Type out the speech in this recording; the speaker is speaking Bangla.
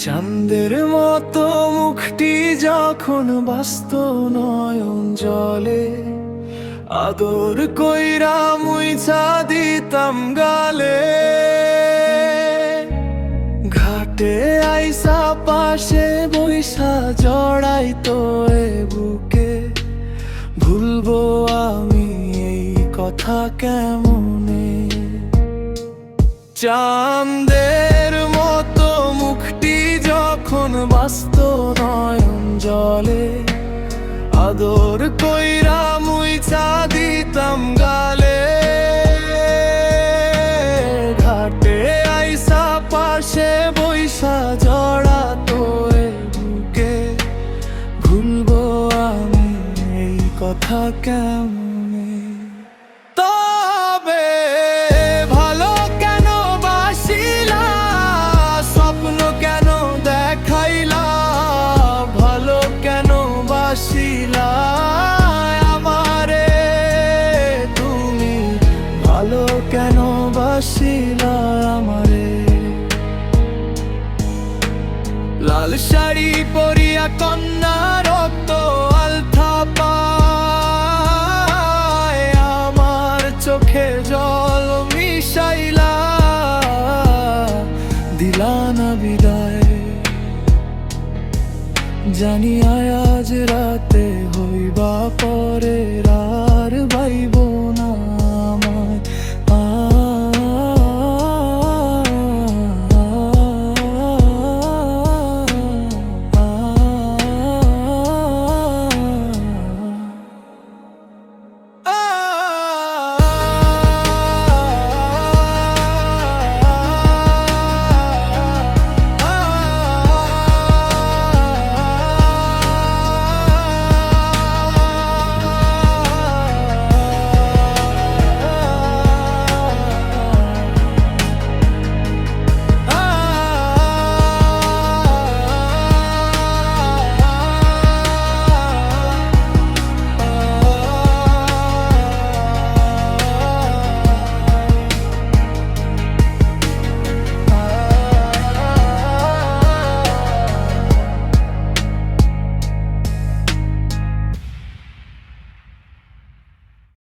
চাঁদের মতো মুখটি যখন বাস্ত নয়ন জলে, আদর কইরা মুইছা দিতাম গালে। ঘাটে আইসা পাশে বইসা জড়াইতো এ বুকে, ভুলবো আমি এই কথা কেমনে? চাঁদের মতো মুখটি যখন বাস্ত নয়ন জলে, আদর কইরা মুইছা দিতাম গালে। ঘাটে আইসা পাশে বইসা জড়াতো এ বুকে, ভুলবো আমি এই কথা কেমনে? তবে ভালো কেন বাসিলা, স্বপ্ন কেন দেখাইলা, ভালো কেন বাসিলা আমারে তুমি, ভালো কেন বাসিলা আমারে? লাল শাড়ি পরিয়া কন্যা রক্ত আলতা পায়, আমার চোখে জল মিশাইলা দিলা না বিদায়। জানি আজ রাতে হইবা পরে আর বাইব